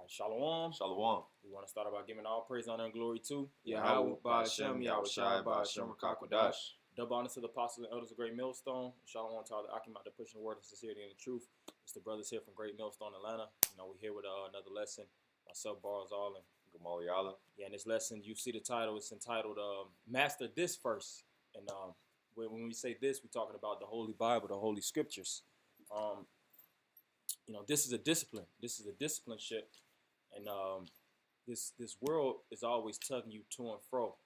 Shalom. Shalom. We want to start by giving all praise, honor, and glory to Yahweh, Ba'ashem, Yahushai, Ba'ashem, Rakakwadash. Double honor to the apostles and elders of Great Millstone. Shalom to all the Akim out there pushing the word of sincerity and the truth. It's the brothers here from Great Millstone, Atlanta. We're here with another lesson. Myself, Barzal, and Gamali Allah. in this lesson, you see the title. It's entitled Master This First. And when we say this, we're talking about the Holy Bible, the Holy Scriptures. This is a discipline. This is a discipleship. And this world is always tugging you to and fro.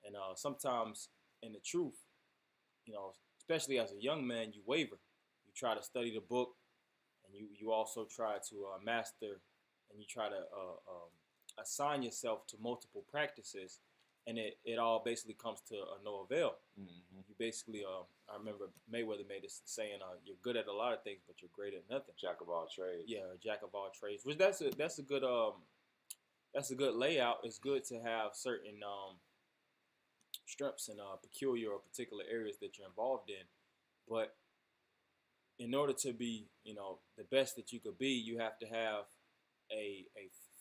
And sometimes in the truth, especially as a young man, you waver. You try to study the book, and you also try to master, and you try to assign yourself to multiple practices, and it all basically comes to no avail. Mm-hmm. You basically, I remember Mayweather made this saying, you're good at a lot of things, but you're great at nothing. Jack of all trades. Yeah, jack of all trades. Which that's a good layout. It's good to have certain strengths and peculiar or particular areas that you're involved in, but in order to be, the best that you could be, you have to have a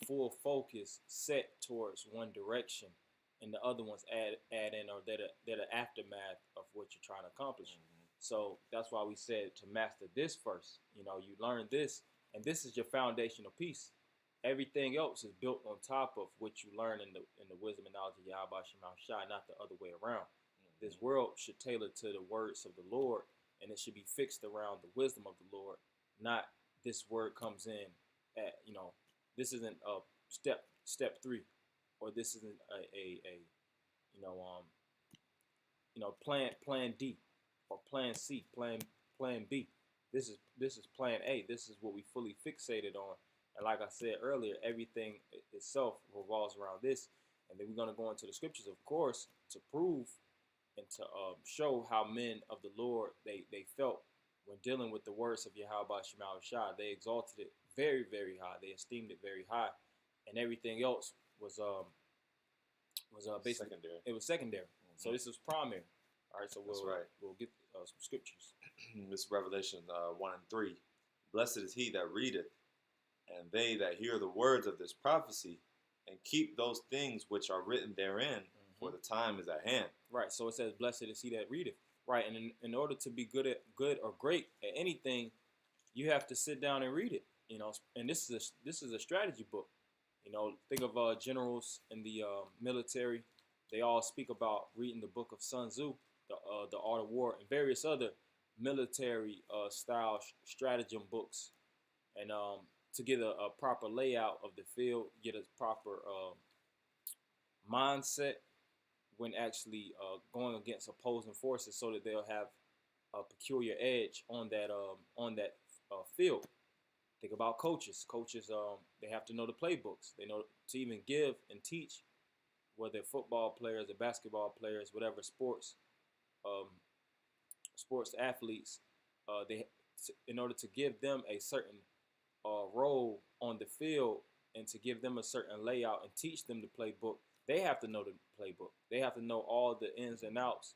full focus set towards one direction, and the other ones add in, or they're the aftermath of what you're trying to accomplish. Mm-hmm. So that's why we said to master this first. You learn this, and this is your foundational piece. Everything else is built on top of what you learn in the wisdom and knowledge of Yahweh Shai, not the other way around. Mm-hmm. This world should tailor to the words of the Lord, and it should be fixed around the wisdom of the Lord, not this word comes in at, this isn't a step 3, or this isn't plan D, or plan C, plan B. This is plan A. This is what we fully fixated on. And like I said earlier, everything itself revolves around this. And then we're going to go into the scriptures, of course, to prove and to show how men of the Lord, they felt when dealing with the words of Yahweh Shai. They exalted it very, very high. They esteemed it very high. And everything else was basically secondary. It was secondary. Mm-hmm. So this was primary. All right, so we'll get some scriptures. This is Revelation 1 and 3. Blessed is he that readeth, and they that hear the words of this prophecy, and keep those things which are written therein, mm-hmm. for the time is at hand. Right, so it says, blessed is he that readeth. Right, and in order to be good or great at anything, you have to sit down and read it. And this is a strategy book. Think of generals in the military. They all speak about reading the book of Sun Tzu, the Art of War, and various other military style stratagem books, and to get a proper layout of the field, get a proper mindset when actually going against opposing forces, so that they'll have a peculiar edge on that field. Think about coaches. Coaches, they have to know the playbooks. They know to even give and teach, whether football players or basketball players, whatever sports athletes, in order to give them a certain role on the field and to give them a certain layout and teach them the playbook, they have to know the playbook. They have to know all the ins and outs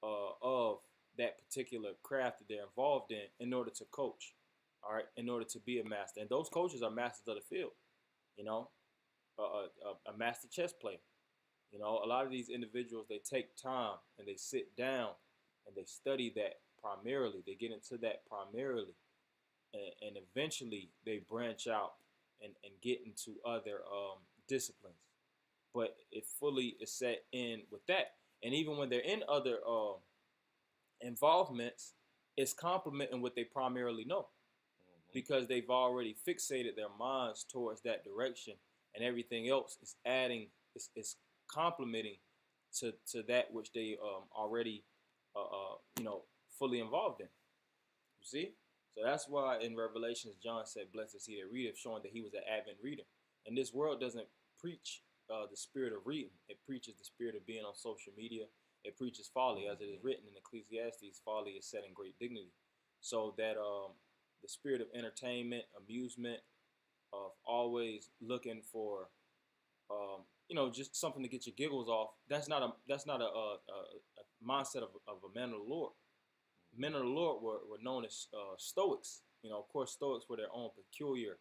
of that particular craft that they're involved in order to coach. All right, in order to be a master. And those coaches are masters of the field, a master chess player. A lot of these individuals, they take time and they sit down and they study that primarily. They get into that primarily. And eventually they branch out and get into other disciplines. But it fully is set in with that. And even when they're in other involvements, it's complementing what they primarily know. Because they've already fixated their minds towards that direction, and everything else is adding, is complementing to that which they already, fully involved in. You see? So that's why in Revelations, John said, blessed is he that readeth, showing that he was an avid reader. And this world doesn't preach the spirit of reading. It preaches the spirit of being on social media. It preaches folly, as it is written in Ecclesiastes, folly is set in great dignity. So that the spirit of entertainment, amusement, of always looking for, just something to get your giggles off. That's not a mindset of a man of the Lord. Men of the Lord were known as Stoics. Of course, Stoics were their own peculiar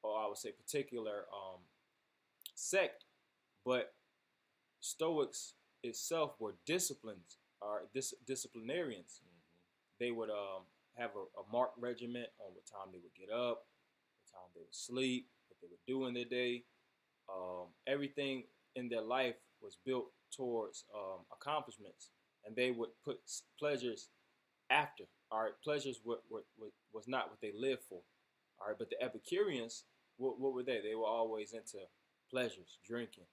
or I would say particular sect, but Stoics itself were disciplines or disciplinarians. They would have a marked regiment on what time they would get up, what time they would sleep, what they would do in their day. Everything in their life was built towards accomplishments, and they would put pleasures after. All right, pleasures was not what they lived for. All right, but the Epicureans, what were they? They were always into pleasures, drinking,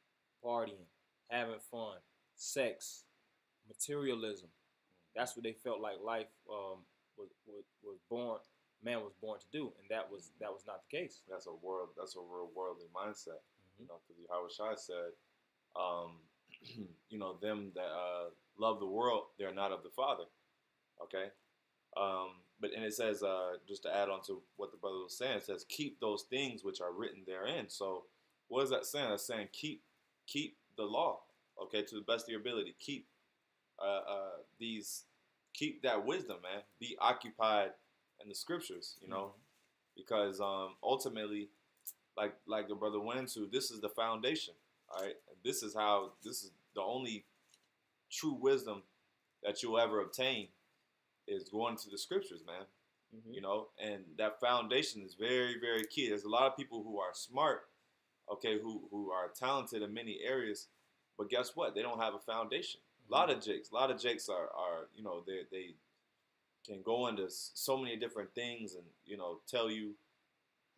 partying, having fun, sex, materialism. That's what they felt like life was born. Man was born to do, and that was not the case. That's a real worldly mindset. Mm-hmm. You know, because Yahushua said, you know, them that love the world, they're not of the Father. Okay. And it says, just to add on to what the brother was saying, it says, keep those things which are written therein. So what is that saying? That's saying keep the law, okay, to the best of your ability. Keep keep that wisdom, man. Be occupied in the scriptures, you know, because ultimately, like the brother went into, this is the foundation, all right? This is the only true wisdom that you'll ever obtain is going to the scriptures, man. You know, and that foundation is very, very key. There's a lot of people who are smart, okay, who are talented in many areas, but guess what? They don't have a foundation. A lot of jakes are you know, they can go into so many different things and, you know, tell you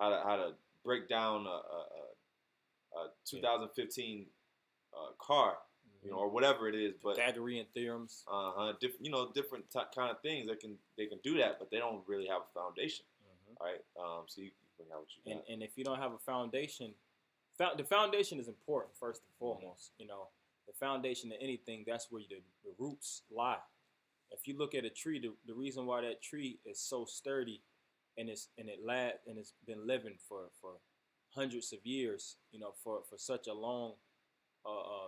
how to break down a 2015 car, you know, or whatever it is, but Pythagorean theorems, different, you know, different kind of things they can do that, but they don't really have a foundation, right? So you bring out what you got. And if you don't have a foundation, the foundation is important first and foremost. You know, the foundation of anything, that's where the roots lie. If you look at a tree, the reason why that tree is so sturdy and it's been living for hundreds of years, you know, for such a long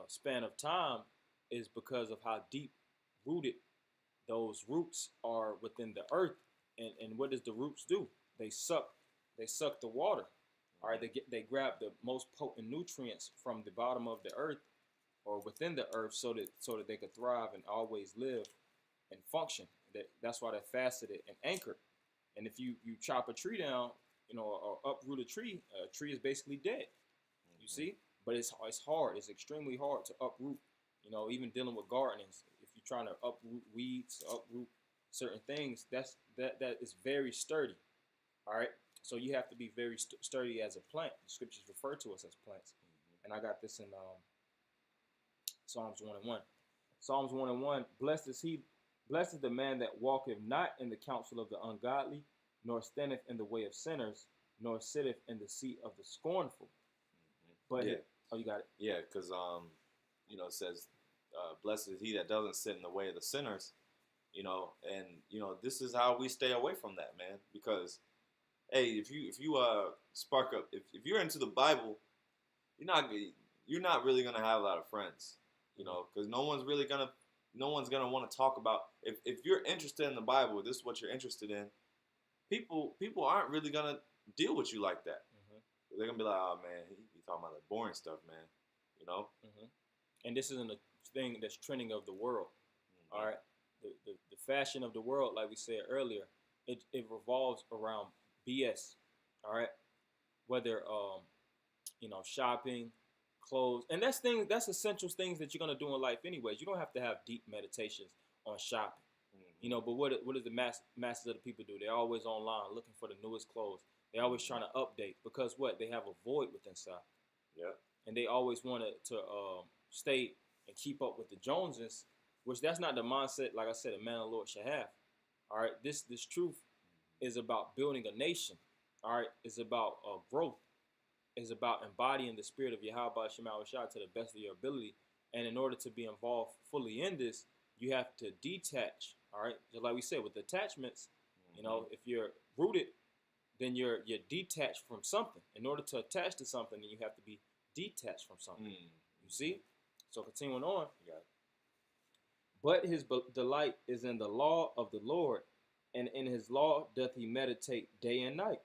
span of time, is because of how deep rooted those roots are within the earth. And what does the roots do? They suck the water. All right, they grab the most potent nutrients from the bottom of the earth or within the earth, so that they could thrive and always live and function. That's why they're faceted and anchored. And if you chop a tree down, you know, or uproot a tree is basically dead. You see, but it's hard. It's extremely hard to uproot. You know, even dealing with gardening, if you're trying to uproot weeds, uproot certain things, that is very sturdy. All right. So you have to be very sturdy as a plant. The scriptures refer to us as plants. And I got this in Psalms 1:1. Psalms 1:1. Blessed is the man that walketh not in the counsel of the ungodly, nor standeth in the way of sinners, nor sitteth in the seat of the scornful. But you got it. Yeah, because you know, it says, blessed is he that doesn't sit in the way of the sinners. You know, and you know, this is how we stay away from that, man. Because hey, if you spark up, if you're into the Bible, you're not really gonna have a lot of friends, you know, because no one's gonna want to talk about, if you're interested in the Bible, this is what you're interested in. People aren't really gonna deal with you like that. They're gonna be like, oh man, he talking about the boring stuff, man, you know. And this isn't a thing that's trending of the world. All right, the fashion of the world, like we said earlier, it revolves around BS. All right, whether you know, shopping, clothes, and that's essential things that you're gonna do in life anyways. You don't have to have deep meditations on shopping, you know. But what does the masses of the people do? They're always online looking for the newest clothes. They're always trying to update because what? They have a void within inside. Yeah. And they always wanted to stay and keep up with the Joneses, which that's not the mindset, like I said, a man of the Lord should have. All right, this truth is about building a nation. All right, it's about growth. It's about embodying the spirit of Yahweh Shema Rashad to the best of your ability. And in order to be involved fully in this, you have to detach. All right, just like we said with attachments, you know, if you're rooted, then you're detached from something. In order to attach to something, then you have to be detached from something. You see? So continuing on. But his delight is in the law of the Lord, and in his law doth he meditate day and night.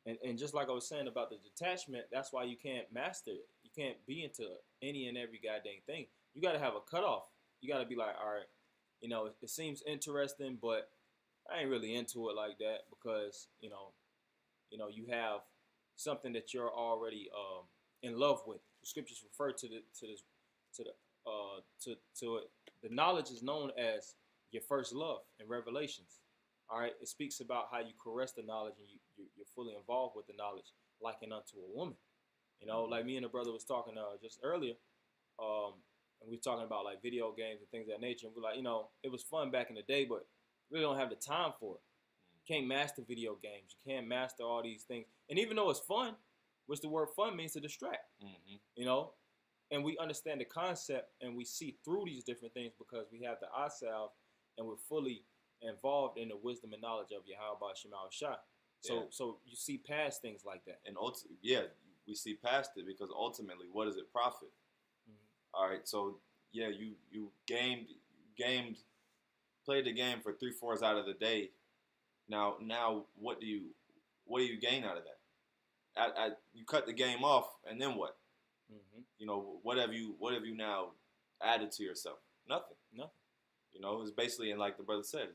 And just like I was saying about the detachment, that's why you can't master it. You can't be into any and every goddamn thing. You got to have a cutoff. You got to be like, all right, it seems interesting, but I ain't really into it like that because you have something that you're already in love with. The scriptures refer to it. The knowledge is known as your first love in Revelations. All right, it speaks about how you caress the knowledge and you're fully involved with the knowledge, likened unto a woman. Like me and the brother was talking just earlier, and we were talking about like video games and things of that nature. And we're like, it was fun back in the day, but really don't have the time for it. You can't master video games. You can't master all these things. And even though it's fun, which the word fun means to distract, and we understand the concept and we see through these different things because we have the eye salve and we're fully involved in the wisdom and knowledge of Yahweh Shema Shah. So you see past things like that. And we see past it because ultimately, what does it profit? Mm-hmm. All right, so yeah, you gamed, played the game for 3/4 out of the day. Now, what do you gain out of that? You cut the game off, and then what? Mm-hmm. What have you now added to yourself? Nothing. It's basically, and like the brother said,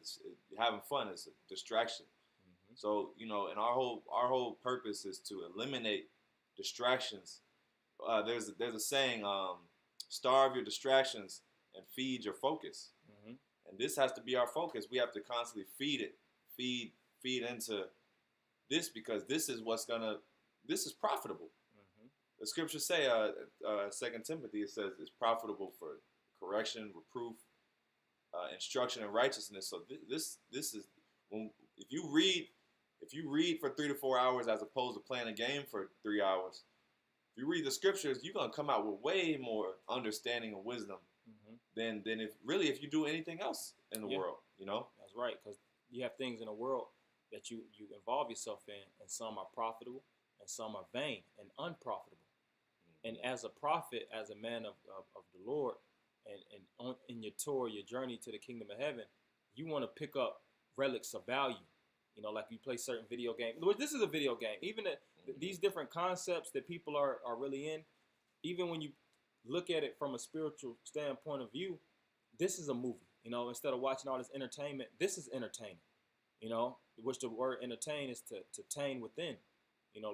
having fun is a distraction. Mm-hmm. So, and our whole purpose is to eliminate distractions. There's a saying, starve your distractions and feed your focus. Mm-hmm. And this has to be our focus. We have to constantly feed into this because this is profitable. Mm-hmm. The scriptures say, 2 Timothy, it says it's profitable for correction, reproof, instruction in righteousness. So this is if you read for 3 to 4 hours as opposed to playing a game for 3 hours, if you read the scriptures, you're gonna come out with way more understanding and wisdom than if you do anything else in the world. That's right, because you have things in the world that you involve yourself in, and some are profitable and some are vain and unprofitable. And as a prophet, as a man of the Lord, and in your tour, your journey to the kingdom of heaven, you want to pick up relics of value. Like you play certain video games. This is a video game. Even these different concepts that people are really in, even when you look at it from a spiritual standpoint of view, this is a movie. Instead of watching all this entertainment, this is entertaining. Which the word entertain is to tame within.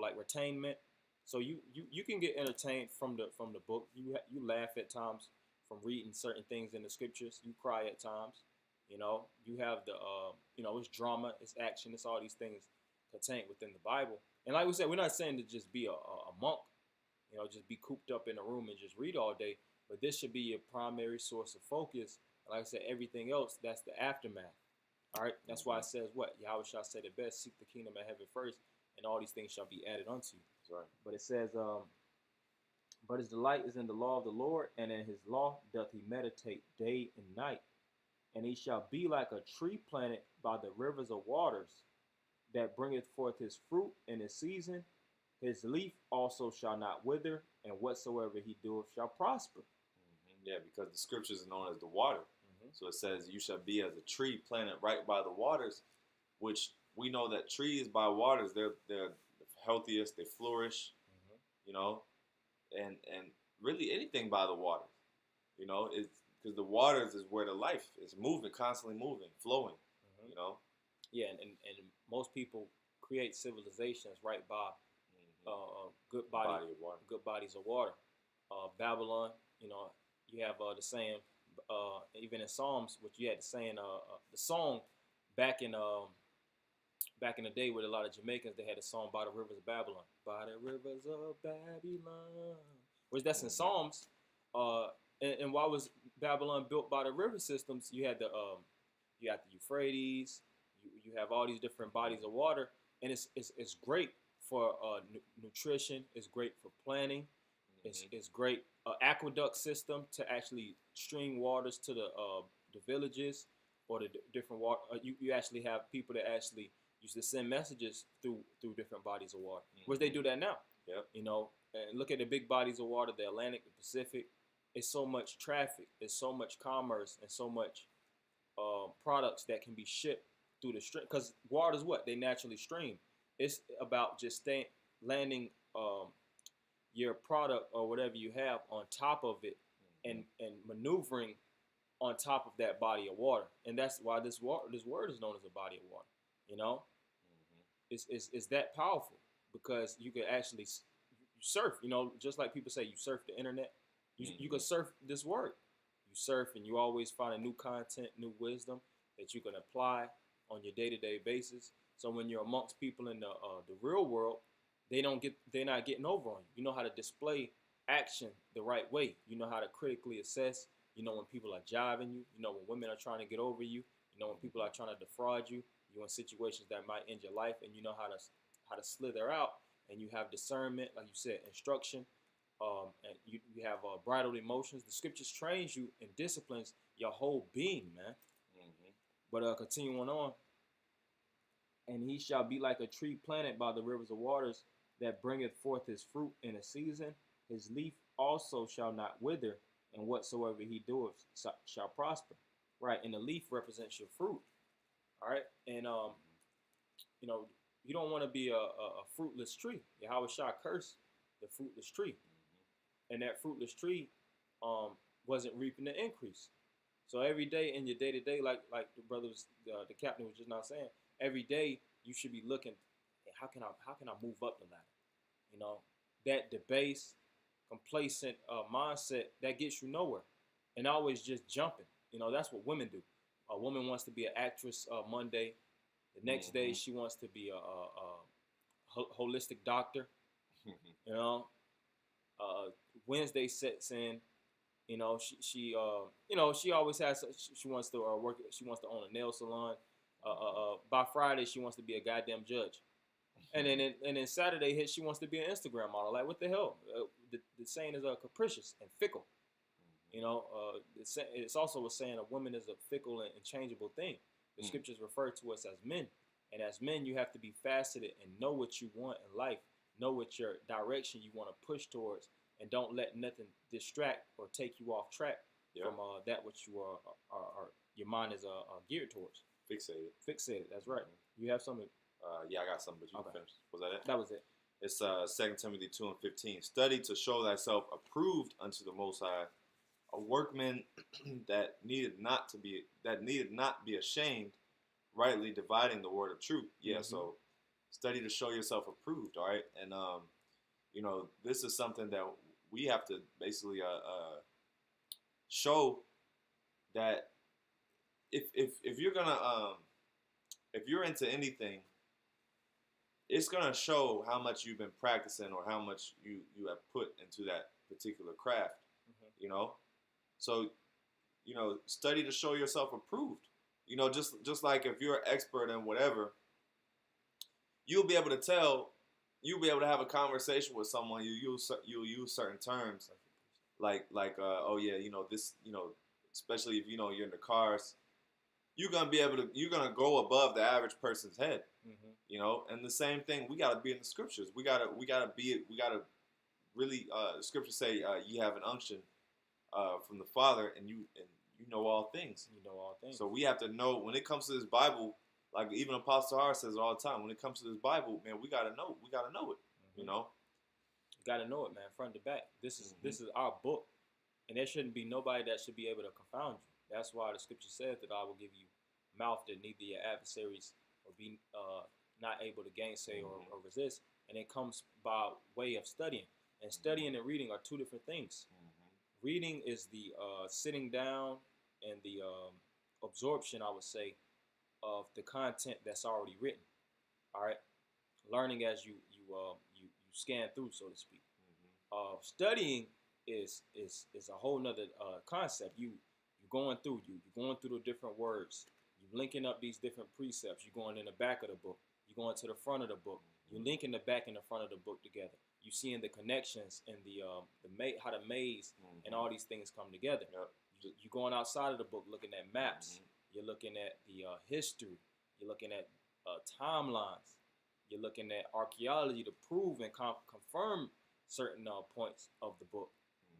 Like retainment. So you can get entertained from the book. You laugh at times from reading certain things in the scriptures. You cry at times. You have the it's drama, it's action, it's all these things contained within the Bible. And like we said, we're not saying to just be a monk, just be cooped up in a room and just read all day. But this should be your primary source of focus. And like I said, everything else, that's the aftermath. All right, that's why it says what Yahweh shall said it best: seek the kingdom of heaven first, and all these things shall be added unto you. That's right. But it says, but his delight is in the law of the Lord, and in his law doth he meditate day and night. And he shall be like a tree planted by the rivers of waters, that bringeth forth his fruit in his season. His leaf also shall not wither, and whatsoever he doeth shall prosper. Mm-hmm. Yeah, because the scriptures are known as the water. Mm-hmm. So it says, you shall be as a tree planted right by the waters, which we know that trees by waters, they're the healthiest, they flourish, and really anything by the water, it's because the waters is where the life is moving, constantly moving, flowing, Yeah, and most people create civilizations right by good bodies of water. Babylon, you have the saying, even in Psalms, which you had the saying, the song back in the day with a lot of Jamaicans, they had a song by the rivers of Babylon. By the rivers of Babylon. Which that's in Psalms. And why was Babylon built by the river systems? You had the Euphrates. You have all these different bodies of water, and it's great for nutrition. It's great for planting. Mm-hmm. It's great aqueduct system to actually stream waters to the villages or the different water. You actually have people that actually used to send messages through different bodies of water, which they do that now. Yep. And look at the big bodies of water, the Atlantic, the Pacific. It's so much traffic, it's so much commerce, and so much products that can be shipped through the stream. Because water is what? They naturally stream. It's about just landing your product or whatever you have on top of it, and maneuvering on top of that body of water. And that's why this word is known as a body of water. You know, it's that powerful because you can actually surf. You know, just like people say, you surf the internet. You can surf this word. You surf, and you always find a new content, new wisdom that you can apply on your day-to-day basis. So when you're amongst people in the real world, they're not getting over on you. You know how to display action the right way. You know how to critically assess. You know when people are jiving you. You know when women are trying to get over you. You know when people are trying to defraud you. You're in situations that might end your life, and you know how to slither out. And you have discernment, like you said, instruction, and you have bridled emotions. The scriptures trains you and disciplines your whole being, man. But continuing on, and he shall be like a tree planted by the rivers of waters that bringeth forth his fruit in a season. His leaf also shall not wither, and whatsoever he doeth shall prosper. Right, and the leaf represents your fruit. All right, and you know, you don't want to be a fruitless tree. Yahweh shall curse the fruitless tree, and that fruitless tree wasn't reaping the increase. So every day in your day to day, like the brothers, the captain was just not saying, every day you should be looking, how can I move up the ladder? You know, that debased, complacent mindset that gets you nowhere, and always just jumping. You know, that's what women do. A woman wants to be an actress Monday. The next day she wants to be a holistic doctor. You know, Wednesday sets in. You know, she always has. She wants to work. She wants to own a nail salon. By Friday, she wants to be a goddamn judge. And then Saturday hits, she wants to be an Instagram model. Like, what the hell? The saying is capricious and fickle. You know, it's also a saying a woman is a fickle and changeable thing. The scriptures refer to us as men. And as men, you have to be faceted and know what you want in life. Know what your direction you want to push towards. And don't let nothing distract or take you off track from that which you are your mind is geared towards. Fixated. That's right. You have something. Yeah, I got something, but you can finish. Was that it? That was it. It's 2 Timothy 2:15. Study to show thyself approved unto the Most High, a workman that needed not be ashamed, rightly dividing the word of truth. Yeah, so study to show yourself approved. All right, and you know, this is something that we have to basically show that if you're gonna if you're into anything, it's gonna show how much you've been practicing or how much you have put into that particular craft. You know, so you know, study to show yourself approved. You know, just like if you're an expert in whatever, you'll be able to tell. You'll be able to have a conversation with someone. You'll use certain terms, like oh yeah, you know this, you know, especially if you know you're in the cars, you're gonna go above the average person's head, you know. And the same thing, we gotta be in the scriptures. We gotta really. The scriptures say you have an unction from the Father, and you know all things. You know all things. So we have to know when it comes to this Bible. Like even Apostle Har says it all the time. When it comes to this Bible, man, we gotta know. We gotta know it. You know, you gotta know it, man, front to back. This is our book, and there shouldn't be nobody that should be able to confound you. That's why the scripture says that I will give you mouth that neither your adversaries will be not able to gainsay or resist. And it comes by way of studying. And studying and reading are two different things. Reading is the sitting down and the absorption, I would say, of the content that's already written. All right, learning as you scan through, so to speak. Studying is a whole nother concept. You're going through the different words. You're linking up these different precepts. You're going in the back of the book. You're going to the front of the book. You're linking the back and the front of the book together. You're seeing the connections and how the maze and all these things come together. You're going outside of the book, looking at maps. You're looking at the history. You're looking at timelines. You're looking at archaeology to prove and confirm certain points of the book.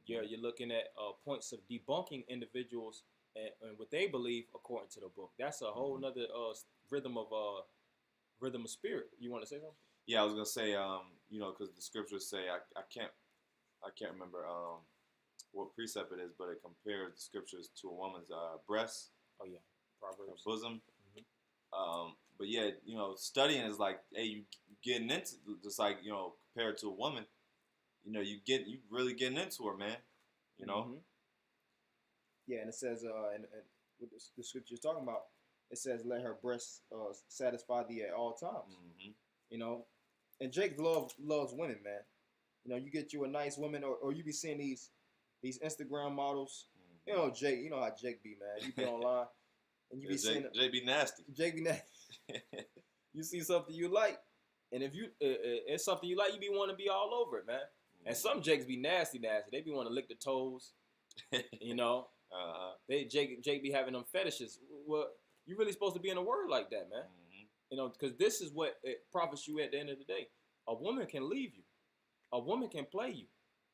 You're looking at points of debunking individuals and what they believe according to the book. That's a whole nother rhythm of spirit. You want to say something? Yeah, I was gonna say, because the scriptures say I can't remember what precept it is, but it compares the scriptures to a woman's breast, Oh yeah, her Proverbs. bosom. Mhm. But yeah, studying is like, hey, you getting into, just like, compared to a woman, you really getting into her, man. You know. Mhm. Yeah, and it says, and what the scripture is talking about, it says, "Let her breasts satisfy thee at all times." Mm-hmm. You know, and Jake loves women, man. You get you a nice woman, or you be seeing these Instagram models. You know, Jake. You know how Jake be, man. You be online and you be seeing Jake be nasty. Jake be nasty. You see something you like, and if you it's something you like, you be want to be all over it, man. And some Jakes be nasty. They be want to lick the toes. You know, Jake be having them fetishes. Well, you really supposed to be in a word like that, man. Mm-hmm. Because this is what it profits you at the end of the day. A woman can leave you. A woman can play you.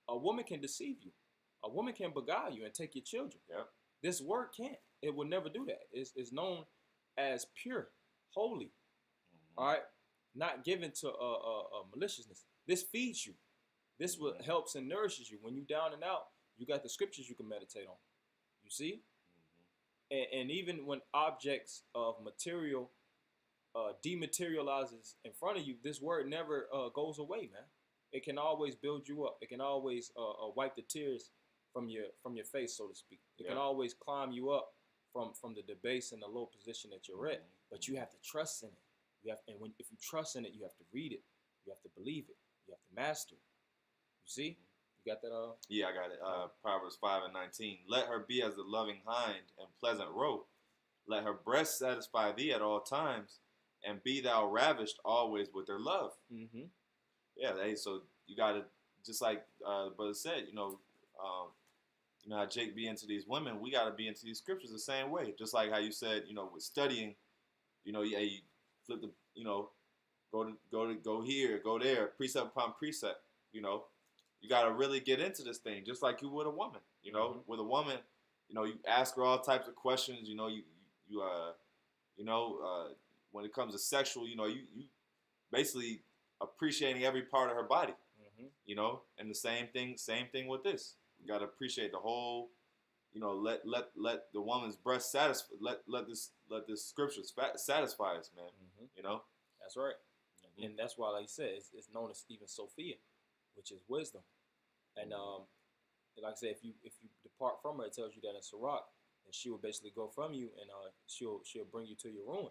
A woman can deceive you. A woman can beguile you and take your children. Yep. This word can't. It will never do that. It's known as pure, holy. All right, not given to maliciousness. This feeds you. This what helps and nourishes you. When you down and out, you got the scriptures you can meditate on. You see, and even when objects of material dematerializes in front of you, this word never goes away, man. It can always build you up. It can always wipe the tears from your face, so to speak. It can always climb you up from the debase and the low position that you're at. But you have to trust in it. If you trust in it, you have to read it. You have to believe it. You have to master it. You see? You got that? Yeah, I got it. Proverbs 5:19. Let her be as a loving hind and pleasant roe. Let her breast satisfy thee at all times, and be thou ravished always with her love. Mm-hmm. Yeah, hey, so you got to, just like the brother said, how Jake be into these women, we got to be into these scriptures the same way. Just like how you said, with studying, you flip the, go here, go there, precept upon precept. You got to really get into this thing, just like you would a woman. With a woman, you ask her all types of questions. When it comes to sexual, you basically appreciating every part of her body. And the same thing with this. You got to appreciate the whole. Let the woman's breast satisfy. Let this scripture satisfy us, man. That's right. And that's why, like you said, it's known as even Sophia, which is wisdom. And like I said, if you depart from her, it tells you that in Sirach, and she will basically go from you, and she'll bring you to your ruin.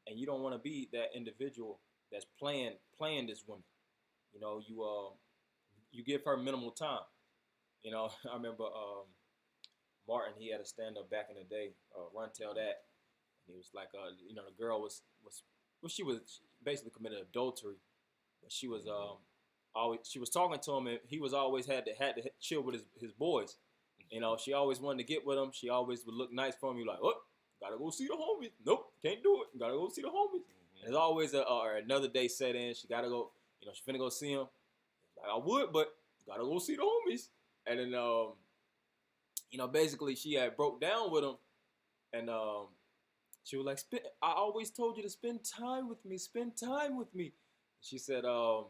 And you don't want to be that individual that's playing this woman. You give her minimal time. I remember Martin, he had a stand up back in the day, Run Tell That. And he was like, the girl was she was basically committed adultery, but she was she was talking to him, and he was always had to chill with his boys. She always wanted to get with him. She always would look nice for him. You like, oh, gotta go see the homies. Nope, can't do it. Gotta go see the homies. And there's always another day set in. She gotta go. She finna go see him. Like, I would, but gotta go see the homies. And then basically she had broke down with him, and she was like, I always told you to spend time with me. Spend time with me. She said, well,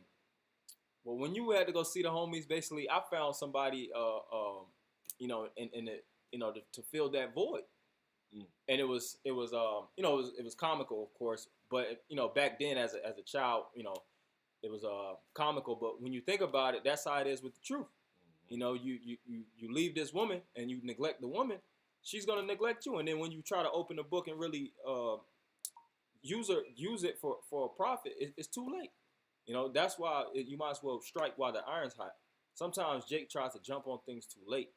when you had to go see the homies, basically, I found somebody, to fill that void. And it was comical, of course, but back then as a child, it was comical. But when you think about it, that's how it is with the truth. You leave this woman and you neglect the woman, she's gonna neglect you. And then when you try to open the book and really use it for a profit, it's too late. That's why you might as well strike while the iron's hot. Sometimes Jake tries to jump on things too late.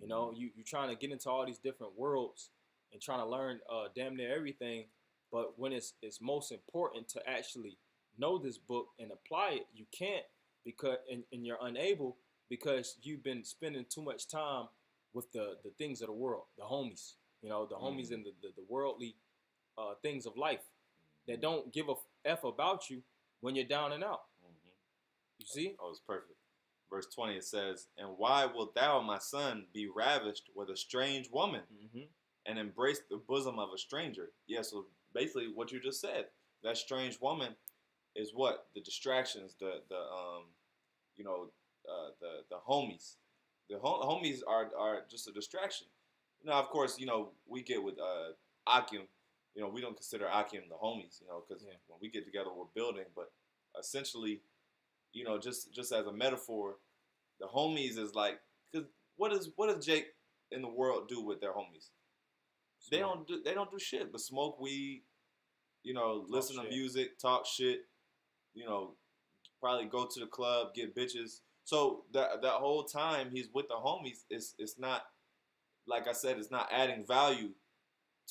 You're trying to get into all these different worlds and trying to learn damn near everything. But when it's most important to actually know this book and apply it, you can't because and you're unable because you've been spending too much time with the things of the world, the homies, the homies and the worldly things of life that don't give a F about you when you're down and out. You see? Oh, it's perfect. Verse 20, it says, and why wilt thou, my son, be ravished with a strange woman and embrace the bosom of a stranger? Yeah, so basically what you just said, that strange woman, is what the distractions, you know, the homies. The homies are just a distraction. Now, of course, we get with Akim. We don't consider Akim the homies. Because when we get together, we're building. But essentially, just as a metaphor, the homies is like, because what does Jake in the world do with their homies? They don't do shit but smoke weed, listen to music, talk shit, probably go to the club, get bitches. So that whole time he's with the homies, it's not, like I said, it's not adding value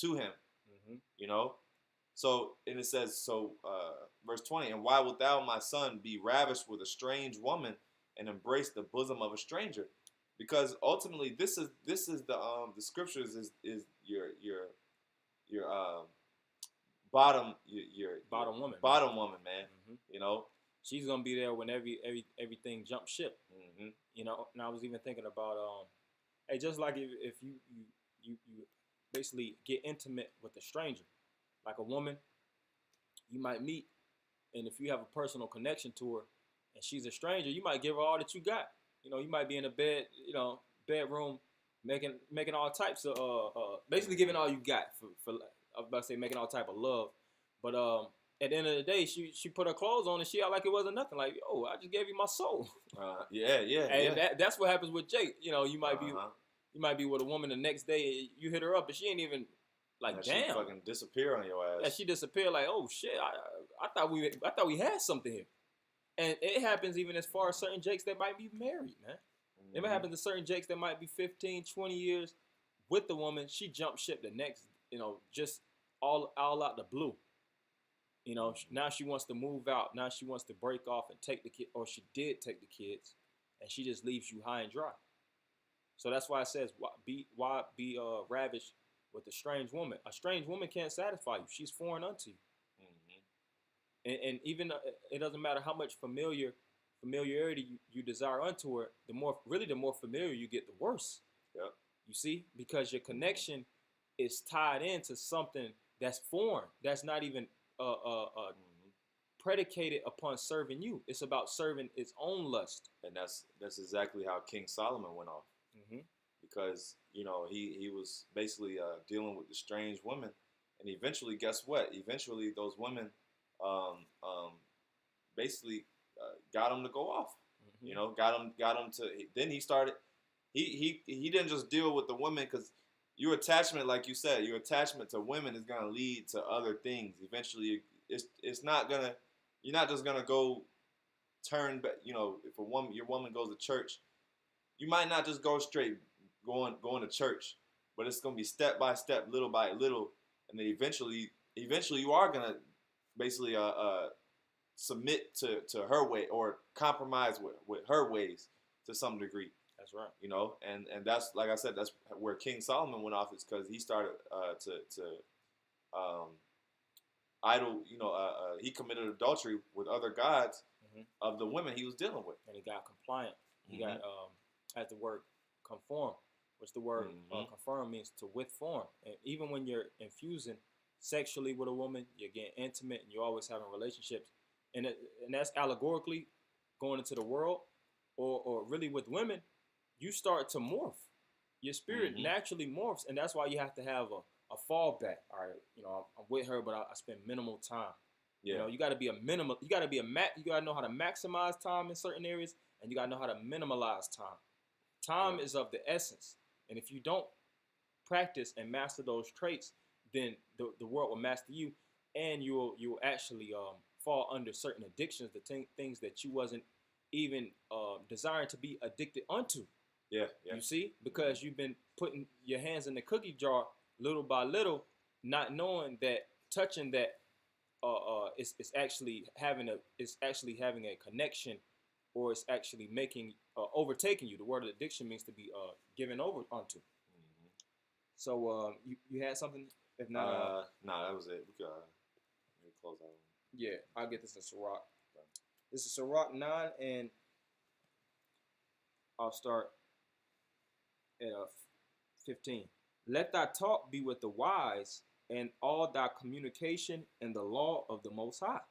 to him. So, and it says, verse 20, and why wilt thou, my son, be ravished with a strange woman and embrace the bosom of a stranger? Because ultimately, this is the scriptures is your bottom woman, man. She's gonna be there when everything jumps ship. And I was even thinking about hey, just like if you basically get intimate with a stranger, like a woman, you might meet, and if you have a personal connection to her, and she's a stranger, you might give her all that you got. You might be in a bedroom, making all types of basically giving all you got for I was about to say making all type of love, but at the end of the day, she put her clothes on and she act like it wasn't nothing. Like, oh, I just gave you my soul. And that's what happens with Jake. You might be with a woman the next day, you hit her up, and she ain't even like, damn. She fucking disappear on your ass. Yeah, she disappeared. Like, oh shit, I thought we had something here. And it happens even as far as certain Jakes that might be married, man. It might happen to certain Jakes that might be 15, 20 years with the woman. She jumped ship the next, just all out the blue. Now she wants to move out. Now she wants to break off and take the kid, or she did take the kids, and she just leaves you high and dry. So that's why it says, why be ravished with a strange woman? A strange woman can't satisfy you. She's foreign unto you. And even it doesn't matter how much familiarity you desire unto her. The more familiar you get, the worse. Yep. You see, because your connection is tied into something that's foreign. That's not even predicated upon serving you. It's about serving its own lust. And that's exactly how King Solomon went off. Because he was basically dealing with the strange women, and eventually, guess what? Eventually, those women basically got him to go off. Got him to. Then he started. He didn't just deal with the women, because your attachment, like you said, your attachment to women is gonna lead to other things. Eventually, it's not gonna. You're not just gonna go turn back. If your woman goes to church, you might not just go straight going to church, but it's gonna be step by step, little by little, and then eventually you are gonna basically submit to her way, or compromise with her ways to some degree. That's right. And that's, like I said, that's where King Solomon went off, is because he started to idol. He committed adultery with other gods of the women he was dealing with, and he got compliant. He got as the word conform, which the word conform means to with form. And even when you're infusing sexually with a woman, you're getting intimate, and you're always having relationships, and that's allegorically going into the world, or really with women, you start to morph. Your spirit naturally morphs, and that's why you have to have a fallback. All right, I'm with her, but I spend minimal time. Yeah. You got to be a minimal. You got to know how to maximize time in certain areas, and you got to know how to minimalize time. Time is of the essence, and if you don't practice and master those traits, then the world will master you, and you'll actually fall under certain addictions, the things that you wasn't even desiring to be addicted unto. Yeah. You see, because you've been putting your hands in the cookie jar little by little, not knowing that touching that it's actually having a connection, or it's actually making overtaking you. The word addiction means to be given over onto. So you had something? If not, nah, that was it. We could close out. Yeah, I'll get this in Sirach. This is Sirach 9, and I'll start at 15. Let thy talk be with the wise, and all thy communication in the law of the Most High.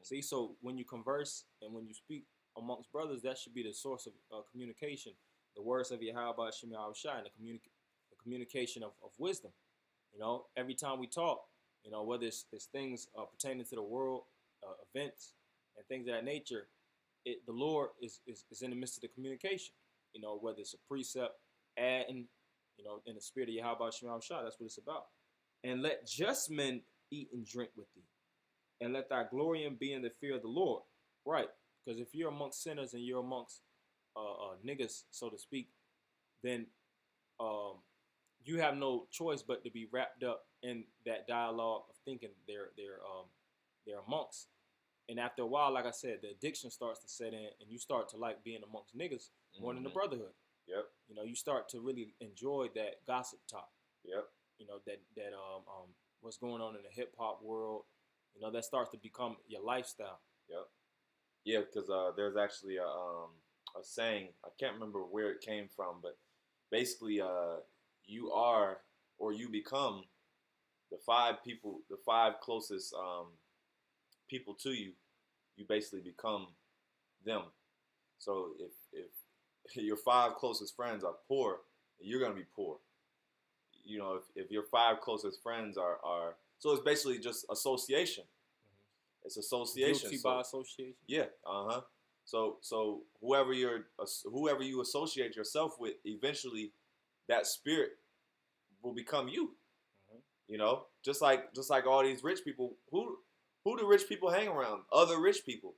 See, so when you converse and when you speak amongst brothers, that should be the source of communication. The words of Yahweh Shem Shai, and the communication of wisdom. You know, every time we talk, you know, whether it's things pertaining to the world, events, and things of that nature, the Lord is in the midst of the communication. You know, whether it's a precept, adding, you know, in the spirit of Yahweh Shem Shai, that's what it's about. And let just men eat and drink with thee, and let thy glory and be in the fear of the Lord. Right, because if you're amongst sinners and you're amongst niggas, so to speak, then you have no choice but to be wrapped up in that dialogue of thinking they're amongst. And after a while, like I said, the addiction starts to set in, and you start to like being amongst niggas more than the brotherhood. Yep. You know, you start to really enjoy that gossip talk. Yep. You know, that what's going on in the hip hop world. You know, that starts to become your lifestyle. Yep. Yeah, because there's actually a saying, I can't remember where it came from, but basically you are, or you become, the five closest people to you. You basically become them. So if your 5 closest friends are poor, you're gonna be poor. You know, if your 5 closest friends are so it's basically just association. Mm-hmm. It's association. Guilty by association. Yeah. So whoever you associate yourself with, eventually that spirit will become you. Mm-hmm. You know, just like all these rich people. Who do rich people hang around? Other rich people.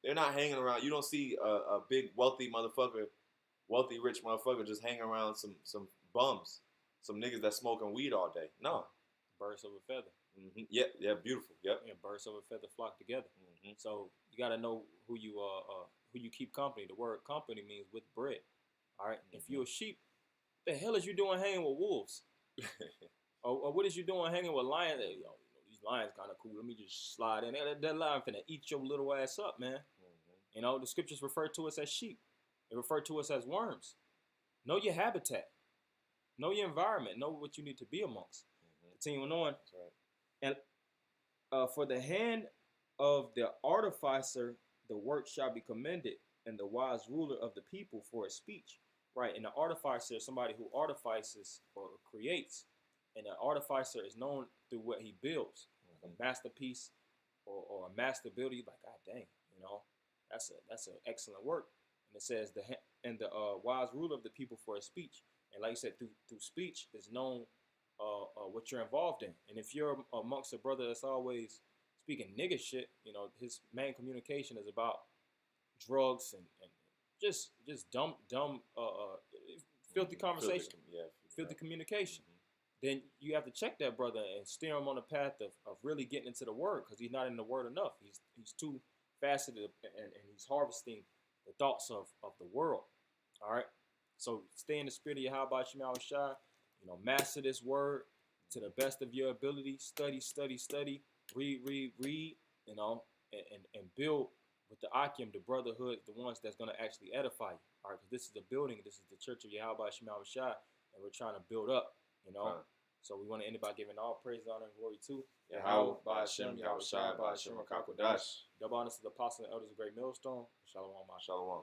They're not hanging around. You don't see a big wealthy rich motherfucker just hanging around some bums, some niggas that smoking weed all day. No. Birds of a feather. Mm-hmm. Yeah, beautiful. Yep. Yeah, birds of a feather flock together. Mm-hmm. So you got to know who you keep company. The word company means with bread. All right. Mm-hmm. If you're a sheep, what the hell is you doing hanging with wolves? or what is you doing hanging with lions? Yo, these lions kind of cool. Let me just slide in. That lion finna eat your little ass up, man. Mm-hmm. You know, the scriptures refer to us as sheep. They refer to us as worms. Know your habitat. Know your environment. Know what you need to be amongst. Continuing on. That's right. And for the hand of the artificer, the work shall be commended, and the wise ruler of the people for his speech. Right. And the artificer is somebody who artifices or creates. And the artificer is known through what he builds. Mm-hmm. A masterpiece or a master builder. You're like, God dang, you know, that's an excellent work. And it says the wise ruler of the people for his speech. And like you said, through speech is known what you're involved in. And if you're amongst a brother that's always speaking nigga shit, you know, his main communication is about drugs and just dumb filthy conversation, filthy communication. Mm-hmm. Then you have to check that brother and steer him on the path of really getting into the word, because he's not in the word enough. He's too faceted and he's harvesting the thoughts of the world. All right. So stay in the spirit of Yahweh Shem Shai. You know, master this word to the best of your ability. Study. Read. You know, and build with the Akim, the brotherhood, the ones that's going to actually edify you. All right, because this is the building. This is the church of Yahweh Shem Shai, and we're trying to build up. You know, so we want to end by giving all praise, honor, and glory to Yahweh Shem Shai, by Shem Kakodash. Double honors to the apostles and elders of Great Millstone. Shalom. Shalom.